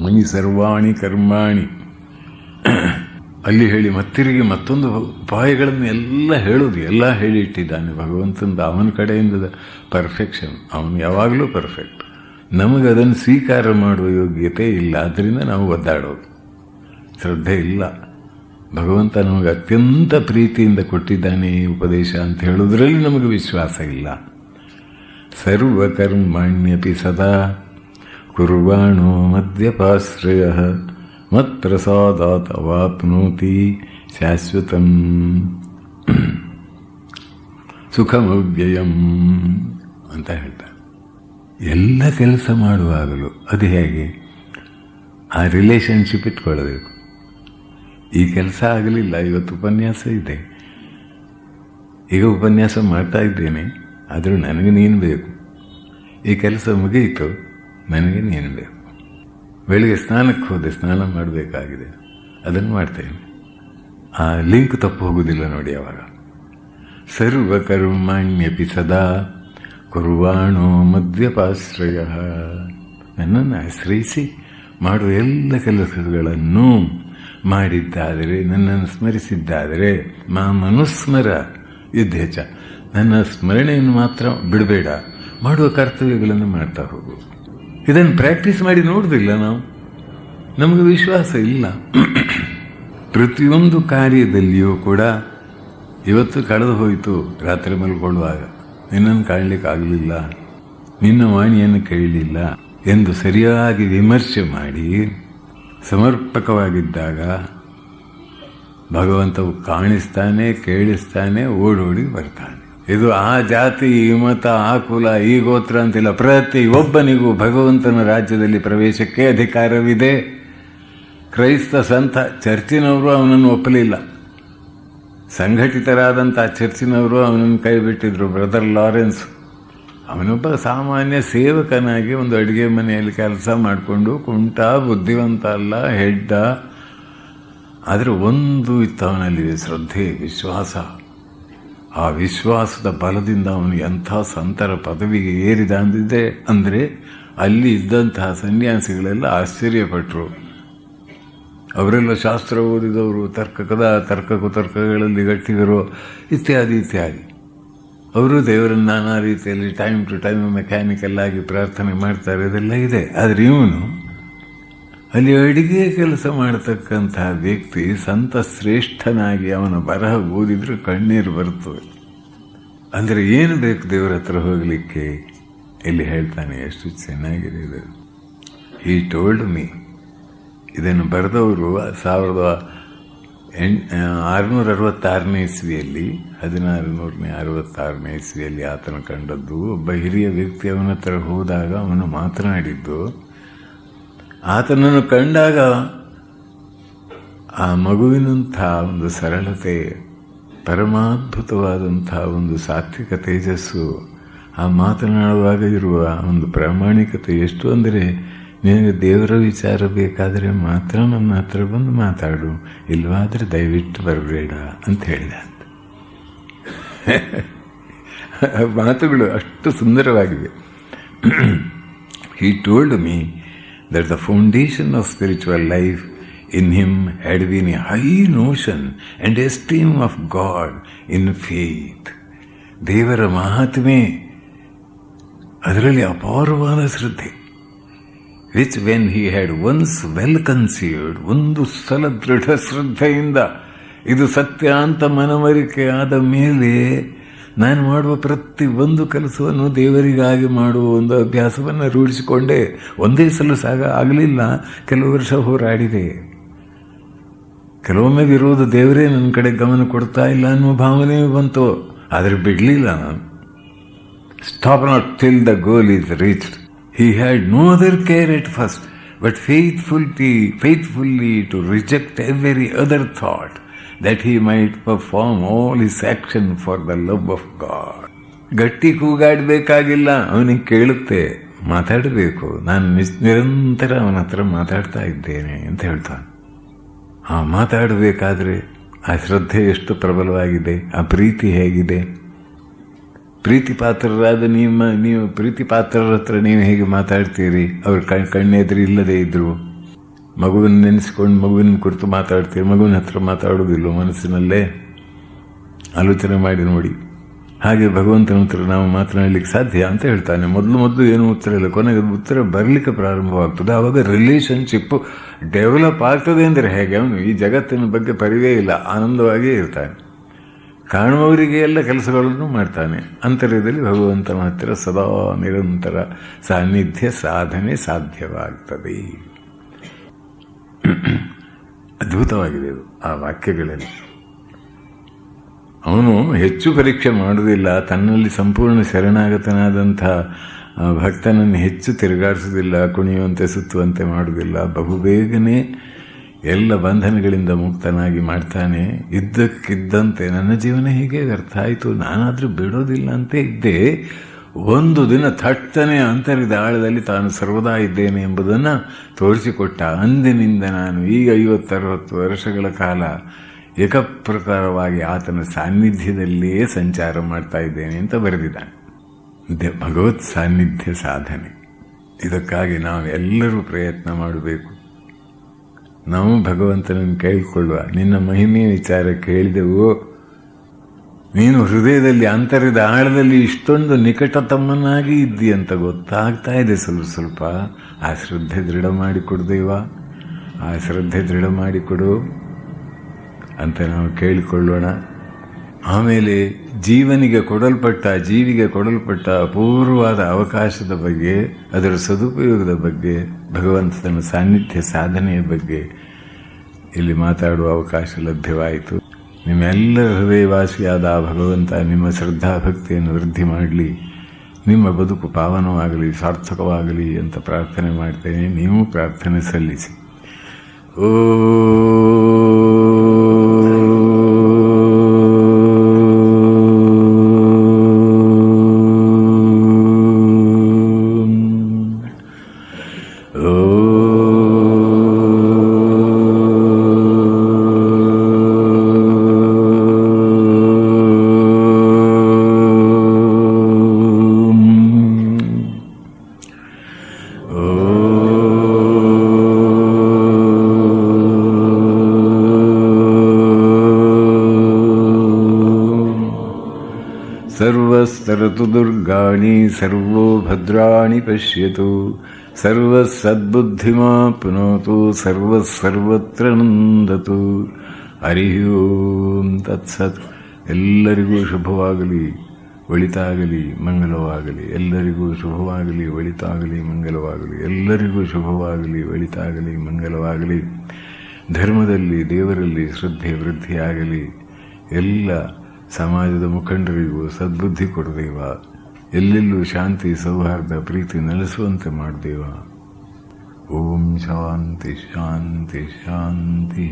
ಮಯಿ ಸರ್ವಾಣಿ ಕರ್ಮಾಣಿ ಅಲ್ಲಿ ಹೇಳಿ ಮತ್ತಿರುಗಿ ಮತ್ತೊಂದು ಉಪಾಯಗಳನ್ನು ಎಲ್ಲ ಹೇಳೋದು, ಎಲ್ಲ ಹೇಳಿಟ್ಟಿದ್ದಾನೆ ಭಗವಂತಂದ. ಅವನ ಕಡೆಯಿಂದ ಪರ್ಫೆಕ್ಷನ್, ಅವನು ಯಾವಾಗಲೂ ಪರ್ಫೆಕ್ಟ್. ನಮಗೆ ಅದನ್ನು ಸ್ವೀಕಾರ ಮಾಡುವ ಯೋಗ್ಯತೆ ಇಲ್ಲ, ಅದರಿಂದ ನಾವು ಒದ್ದಾಡೋದು. ಶ್ರದ್ಧೆ ಇಲ್ಲ. ಭಗವಂತ ನಮಗೆ ಅತ್ಯಂತ ಪ್ರೀತಿಯಿಂದ ಕೊಟ್ಟಿದ್ದಾನೆ ಈ ಉಪದೇಶ ಅಂತ ಹೇಳೋದ್ರಲ್ಲಿ ನಮಗೆ ವಿಶ್ವಾಸ ಇಲ್ಲ. ಸರ್ವಕರ್ಮಾಣ್ಯಪಿ ಸದಾ ಕುರ್ವಾಣೋ ಮದ್ಯಪಾಶ್ರಯ ಮತ್ಪ್ರಸಾದಾತ್ ಅವಾಪ್ನೋತಿ ಶಾಶ್ವತಂ ಸುಖಮವ್ಯಯಂ ಅಂತ ಹೇಳ್ತಾರೆ. ಎಲ್ಲ ಕೆಲಸ ಮಾಡುವಾಗಲೂ ಅದು ಹೇಗೆ? ಆ ರಿಲೇಷನ್ಶಿಪ್ ಇಟ್ಕೊಳ್ಬೇಕು. ಈ ಕೆಲಸ ಆಗಲಿಲ್ಲ, ಇವತ್ತು ಉಪನ್ಯಾಸ ಇದೆ, ಈಗ ಉಪನ್ಯಾಸ ಮಾಡ್ತಾ ಇದ್ದೇನೆ, ಆದರೂ ನನಗೆ ನೀನು ಬೇಕು. ಈ ಕೆಲಸ ಮುಗಿಯಿತು, ನನಗೆ ನೀನು ಬೇಕು. ಬೆಳಿಗ್ಗೆ ಸ್ನಾನಕ್ಕೆ ಹೋದೆ, ಸ್ನಾನ ಮಾಡಬೇಕಾಗಿದೆ, ಅದನ್ನು ಮಾಡ್ತೇನೆ. ಆ ಲಿಂಕ್ ತಪ್ಪು ಹೋಗುವುದಿಲ್ಲ ನೋಡಿ. ಅವಾಗ ಸರ್ವಕರ್ಮಾಣ್ಯಪಿ ಸದಾ ಕುರ್ವಾಣೋ ಮದ್ಯಪಾಶ್ರಯ, ನನ್ನನ್ನು ಆಶ್ರಯಿಸಿ ಮಾಡುವ ಎಲ್ಲ ಕೆಲಸಗಳನ್ನು ಮಾಡಿದ್ದಾದರೆ, ನನ್ನನ್ನು ಸ್ಮರಿಸಿದ್ದಾದರೆ, ಮನುಸ್ಮರ ಯುದ್ಧೇಚ, ನನ್ನ ಸ್ಮರಣೆಯನ್ನು ಮಾತ್ರ ಬಿಡಬೇಡ, ಮಾಡುವ ಕರ್ತವ್ಯಗಳನ್ನು ಮಾಡ್ತಾ ಹೋಗು. ಇದನ್ನು ಪ್ರಾಕ್ಟೀಸ್ ಮಾಡಿ ನೋಡುವುದಿಲ್ಲ ನಾವು, ನಮಗೆ ವಿಶ್ವಾಸ ಇಲ್ಲ. ಪ್ರತಿಯೊಂದು ಕಾರ್ಯದಲ್ಲಿಯೂ ಕೂಡ ಇವತ್ತು ಕಳೆದು ಹೋಯಿತು, ರಾತ್ರಿ ಮಲ್ಕೊಳ್ಳುವಾಗ ನಿನ್ನನ್ನು ಕಾಣಲಿಕ್ಕಾಗಲಿಲ್ಲ, ನಿನ್ನ ವಾಣಿಯನ್ನು ಕೇಳಲಿಲ್ಲ ಎಂದು ಸರಿಯಾಗಿ ವಿಮರ್ಶೆ ಮಾಡಿ ಸಮರ್ಪಕವಾಗಿದ್ದಾಗ ಭಗವಂತವು ಕಾಣಿಸ್ತಾನೆ, ಕೇಳಿಸ್ತಾನೆ, ಓಡೋಡಿ ಬರ್ತಾನೆ. ಇದು ಆ ಜಾತಿ, ಈ ಮತ, ಆ ಕುಲ, ಈ ಗೋತ್ರ ಅಂತಿಲ್ಲ. ಪ್ರತಿಯೊಬ್ಬನಿಗೂ ಭಗವಂತನ ರಾಜ್ಯದಲ್ಲಿ ಪ್ರವೇಶಕ್ಕೆ ಅಧಿಕಾರವಿದೆ. ಕ್ರೈಸ್ತ ಸಂತ ಚರ್ಚಿನವರು ಅವನನ್ನು ಒಪ್ಪಲಿಲ್ಲ, ಸಂಘಟಿತರಾದಂಥ ಚರ್ಚಿನವರು ಅವನನ್ನು ಕೈ ಬಿಟ್ಟಿದ್ರು. ಬ್ರದರ್ ಲಾರೆನ್ಸ್ ಅವನೊಬ್ಬ ಸಾಮಾನ್ಯ ಸೇವಕನಾಗಿ ಒಂದು ಅಡುಗೆ ಮನೆಯಲ್ಲಿ ಕೆಲಸ ಮಾಡಿಕೊಂಡು ಕುಂಟ, ಬುದ್ಧಿವಂತ ಅಲ್ಲ, ಹೆಡ್ಡ. ಆದರೆ ಒಂದು ಇತ್ತು ಅವನಲ್ಲಿ, ಶ್ರದ್ಧೆ, ವಿಶ್ವಾಸ. ಆ ವಿಶ್ವಾಸದ ಬಲದಿಂದ ಅವನು ಎಂಥ ಸಂತರ ಪದವಿಗೆ ಏರಿದ ಅಂದಿದ್ದೆ ಅಂದರೆ ಅಲ್ಲಿ ಇದ್ದಂತಹ ಸನ್ಯಾಸಿಗಳೆಲ್ಲ ಆಶ್ಚರ್ಯಪಟ್ಟರು. ಅವರೆಲ್ಲ ಶಾಸ್ತ್ರ ಓದಿದವರು, ತರ್ಕ ಕುತರ್ಕಗಳಲ್ಲಿ ಗಟ್ಟಿಗರು, ಇತ್ಯಾದಿ ಇತ್ಯಾದಿ. ಅವರು ದೇವರನ್ನು ನಾನಾ ರೀತಿಯಲ್ಲಿ ಟೈಮ್ ಟು ಟೈಮ್ ಮೆಕ್ಯಾನಿಕಲ್ ಆಗಿ ಪ್ರಾರ್ಥನೆ ಮಾಡ್ತಾರೆ, ಇದೆಲ್ಲ ಇದೆ. ಆದರೆ ಇವನು ಅಲ್ಲಿ ಅಡಿಗೆ ಕೆಲಸ ಮಾಡತಕ್ಕಂತಹ ವ್ಯಕ್ತಿ ಸಂತ ಶ್ರೇಷ್ಠನಾಗಿ ಅವನ ಬರಹ ಓದಿದ್ರೆ ಕಣ್ಣೀರು ಬರ್ತವೆ. ಅಂದರೆ ಏನು ಬೇಕು ದೇವರ ಹತ್ರ ಹೋಗಲಿಕ್ಕೆ? ಇಲ್ಲಿ ಹೇಳ್ತಾನೆ, ಎಷ್ಟು ಚೆನ್ನಾಗಿದೆ ಇದು. ಹಿ ಟೋಲ್ಡ್ ಮೀ. ಇದನ್ನು ಬರೆದವರು 1666ನೇ ಇಸ್ವಿಯಲ್ಲಿ, 1666ನೇ ಇಸ್ವಿಯಲ್ಲಿ ಆತನ ಕಂಡದ್ದು. ಒಬ್ಬ ಹಿರಿಯ ವ್ಯಕ್ತಿ ಅವನ ಹತ್ರ ಹೋದಾಗ ಅವನು ಮಾತನಾಡಿದ್ದು, ಆತನನ್ನು ಕಂಡಾಗ ಆ ಮಗುವಿನಂಥ ಒಂದು ಸರಳತೆ, ಪರಮಾದ್ಭುತವಾದಂಥ ಒಂದು ಸಾತ್ವಿಕ ತೇಜಸ್ಸು, ಆ ಮಾತನಾಡುವಾಗ ಇರುವ ಒಂದು ಪ್ರಾಮಾಣಿಕತೆ ಎಷ್ಟು ಅಂದರೆ, ನಿನಗೆ ದೇವರ ವಿಚಾರ ಬೇಕಾದರೆ ಮಾತ್ರ ನನ್ನ ಹತ್ರ ಬಂದು ಮಾತಾಡು, ಇಲ್ವಾದರೆ ದಯವಿಟ್ಟು ಬರಬೇಡ ಅಂತ ಹೇಳಿದ. ಮಾತುಗಳು ಅಷ್ಟು ಸುಂದರವಾಗಿವೆ. He told me that the foundation of spiritual life in him had been a high notion and esteem of God in faith. ದೇವರ ಮಹಾತ್ಮೆ, ಅದರಲ್ಲಿ ಅಪಾರವಾದ ಶ್ರದ್ಧೆ. which when he had once well conceived, ಒಂದು ಸಲ ದೃಢ ಶ್ರದ್ಧೆಯಿಂದ ಇದು ಸತ್ಯ ಅಂತ ಮನವರಿಕೆ ಆದ ಮೇಲೆ ನಾನು ಮಾಡುವ ಪ್ರತಿ ಒಂದು ಕೆಲಸವನ್ನು ದೇವರಿಗಾಗಿ ಮಾಡುವ ಒಂದು ಅಭ್ಯಾಸವನ್ನು ರೂಢಿಸಿಕೊಂಡೆ. ಒಂದೇ ಸಲ ಆಗಲಿಲ್ಲ, ಕೆಲವು ವರ್ಷ ಹೋರಾಡಿದೆ. ಕೆಲವೊಮ್ಮೆ ವಿರೋಧ, ದೇವರೇ ನನ್ನ ಕಡೆ ಗಮನ ಕೊಡ್ತಾ ಇಲ್ಲ ಅನ್ನುವ ಭಾವನೆ ಬಂತು, ಆದರೆ ಬಿಡಲಿಲ್ಲ ನಾನು. Stop not till the goal is reached. He had no other care at first, but faithfully to reject every other thought, that he might perform all his action for the love of God. ಗಟ್ಟಿ ಕೂಗಾಡಬೇಕಾಗಿಲ್ಲ, ಅವನಿಗೆ ಕೇಳುತ್ತೆ. ಮಾತಾಡಬೇಕು, ನಾನು ನಿರಂತರ ಅವನ ಹತ್ರ ಮಾತಾಡ್ತಾ ಇದ್ದೇನೆ ಅಂತ ಹೇಳ್ತಾನೆ. ಆ ಮಾತಾಡಬೇಕಾದ್ರೆ ಆ ಶ್ರದ್ಧೆ ಎಷ್ಟು ಪ್ರಬಲವಾಗಿದೆ, ಆ ಪ್ರೀತಿ ಹೇಗಿದೆ. ಪ್ರೀತಿ ಪಾತ್ರರಾದ ನೀವು ಪ್ರೀತಿ ಪಾತ್ರರ ಹತ್ರ ನೀವು ಹೇಗೆ ಮಾತಾಡ್ತೀರಿ? ಅವ್ರ ಕಣ್ಣೆದುರು ಇಲ್ಲದೇ ಇದ್ರು ಮಗುವಿನ ನೆನೆಸ್ಕೊಂಡು ಮಗುವಿನ ಕುರಿತು ಮಾತಾಡ್ತೀವಿ, ಮಗುವಿನ ಹತ್ರ ಮಾತಾಡೋದಿಲ್ಲ, ಮನಸ್ಸಿನಲ್ಲೇ ಆಲೋಚನೆ ಮಾಡಿ ನೋಡಿ. ಹಾಗೆ ಭಗವಂತನ ಹತ್ರ ನಾವು ಮಾತನಾಡಲಿಕ್ಕೆ ಸಾಧ್ಯ ಅಂತ ಹೇಳ್ತಾನೆ. ಮೊದಲು ಏನೂ ಉತ್ತರ ಇಲ್ಲ, ಕೊನೆಗೆ ಉತ್ತರ ಬರಲಿಕ್ಕೆ ಪ್ರಾರಂಭವಾಗ್ತದೆ. ಆವಾಗ ರಿಲೇಷನ್ಶಿಪ್ಪು ಡೆವಲಪ್ ಆಗ್ತದೆ ಅಂದರೆ ಹೇಗೆ? ಅವನು ಈ ಜಗತ್ತಿನ ಬಗ್ಗೆ ಪರಿವೇ ಇಲ್ಲ, ಆನಂದವಾಗಿಯೇ ಇರ್ತಾನೆ. ಕಾಣುವವರಿಗೆ ಎಲ್ಲ ಕೆಲಸಗಳನ್ನು ಮಾಡ್ತಾನೆ. ಅಂತರ್ಯದಲ್ಲಿ ಭಗವಂತನ ಹತ್ತಿರ ಸದಾ ನಿರಂತರ ಸಾನ್ನಿಧ್ಯ ಸಾಧನೆ ಸಾಧ್ಯವಾಗ್ತದೆ. ಅದ್ಭುತವಾಗಿದೆ ಇದು ಆ ವಾಕ್ಯಗಳಲ್ಲಿ. ಅವನು ಹೆಚ್ಚು ಪರೀಕ್ಷೆ ಮಾಡುವುದಿಲ್ಲ, ತನ್ನಲ್ಲಿ ಸಂಪೂರ್ಣ ಶರಣಾಗತನಾದಂಥ ಭಕ್ತನನ್ನು ಹೆಚ್ಚು ತಿರುಗಾಡಿಸೋದಿಲ್ಲ, ಕುಣಿಯುವಂತೆ ಸುತ್ತುವಂತೆ ಮಾಡುವುದಿಲ್ಲ. ಬಹುಬೇಗನೆ ಎಲ್ಲ ಬಂಧನಗಳಿಂದ ಮುಕ್ತನಾಗಿ ಮಾಡ್ತಾನೆ. ಇದ್ದಕ್ಕಿದ್ದಂತೆ ನನ್ನ ಜೀವನ ಹೀಗೆ ವ್ಯರ್ಥ ಆಯಿತು, ನಾನಾದರೂ ಬಿಡೋದಿಲ್ಲ ಅಂತ ಇದ್ದೆ. ಒಂದು ದಿನ ಥಟ್ಟನೆ ಅಂತರಿದ ಆಳದಲ್ಲಿ ತಾನು ಸರ್ವದಾ ಇದ್ದೇನೆ ಎಂಬುದನ್ನು ತೋರಿಸಿಕೊಟ್ಟ. ಅಂದಿನಿಂದ ನಾನು ಈಗ 50-60 ವರ್ಷಗಳ ಕಾಲ ಏಕಪ್ರಕಾರವಾಗಿ ಆತನ ಸಾನ್ನಿಧ್ಯದಲ್ಲಿಯೇ ಸಂಚಾರ ಮಾಡ್ತಾ ಇದ್ದೇನೆ ಅಂತ ಬರೆದಿದ್ದಾನೆ. ಭಗವತ್ ಸಾನ್ನಿಧ್ಯ ಸಾಧನೆ. ಇದಕ್ಕಾಗಿ ನಾವು ಎಲ್ಲರೂ ಪ್ರಯತ್ನ ಮಾಡಬೇಕು. ನಾವು ಭಗವಂತನನ್ನು ಕೇಳಿಕೊಳ್ಳುವ. ನಿನ್ನ ಮಹಿಮೆಯ ವಿಚಾರ ಕೇಳಿದೆವು, ನೀನು ಹೃದಯದಲ್ಲಿ ಅಂತರದ ಆಳದಲ್ಲಿ ಇಷ್ಟೊಂದು ನಿಕಟತಮ್ಮನಾಗಿ ಇದ್ದಿ ಅಂತ ಗೊತ್ತಾಗ್ತಾ ಇದೆ ಸ್ವಲ್ಪ. ಆ ಶ್ರದ್ಧೆ ದೃಢ ಮಾಡಿಕೊಡ್ದೇವ, ಆ ಶ್ರದ್ಧೆ ದೃಢ ಮಾಡಿಕೊಡು ಅಂತ ನಾವು ಕೇಳಿಕೊಳ್ಳೋಣ. ಆಮೇಲೆ ಜೀವಿಗೆ ಕೊಡಲ್ಪಟ್ಟ ಅಪೂರ್ವವಾದ ಅವಕಾಶದ ಬಗ್ಗೆ, ಅದರ ಸದುಪಯೋಗದ ಬಗ್ಗೆ, ಭಗವಂತನ ಸಾನ್ನಿಧ್ಯ ಸಾಧನೆಯ ಬಗ್ಗೆ ಇಲ್ಲಿ ಮಾತಾಡುವ ಅವಕಾಶ ಲಭ್ಯವಾಯಿತು. ನಿಮ್ಮೆಲ್ಲರ ಹೃದಯವಾಸಿಯಾದ ಆ ಭಗವಂತ ನಿಮ್ಮ ಶ್ರದ್ಧಾಭಕ್ತಿಯನ್ನು ವೃದ್ಧಿ ಮಾಡಲಿ, ನಿಮ್ಮ ಬದುಕು ಪಾವನವಾಗಲಿ, ಸಾರ್ಥಕವಾಗಲಿ ಅಂತ ಪ್ರಾರ್ಥನೆ ಮಾಡ್ತೇನೆ. ನೀವು ಪ್ರಾರ್ಥನೆ ಸಲ್ಲಿಸಿ. ಓ ಸರ್ವಸ್ತರತು ದುರ್ಗಾಣಿ ಸರ್ವೋ ಭದ್ರಾಣಿ ಪಶ್ಯತು ಸರ್ವಸದ್ಬುದ್ಧಿಮಾಪ್ನೋತು ಸರ್ವತ್ರ ನಂದತು. ಹರಿ ಓಂ ತತ್ಸತ್. ಎಲ್ಲರಿಗೂ ಶುಭವಾಗಲಿ, ಒಳಿತಾಗಲಿ, ಮಂಗಲವಾಗಲಿ. ಎಲ್ಲರಿಗೂ ಶುಭವಾಗಲಿ, ಒಳಿತಾಗಲಿ, ಮಂಗಲವಾಗಲಿ. ಎಲ್ಲರಿಗೂ ಶುಭವಾಗಲಿ, ಒಳಿತಾಗಲಿ, ಮಂಗಲವಾಗಲಿ. ಧರ್ಮದಲ್ಲಿ, ದೇವರಲ್ಲಿ ಶ್ರದ್ಧೆ ವೃದ್ಧಿಯಾಗಲಿ. ಎಲ್ಲ ಸಮಾಜದ ಮುಖಂಡರಿಗೂ ಸದ್ಬುದ್ಧಿ ಕೊಡದೇವ. ಎಲ್ಲೆಲ್ಲೂ ಶಾಂತಿ, ಸೌಹಾರ್ದ, ಪ್ರೀತಿ ನೆಲೆಸುವಂತೆ ಮಾಡದೇವ. ಓಂ ಶಾಂತಿ ಶಾಂತಿ ಶಾಂತಿ.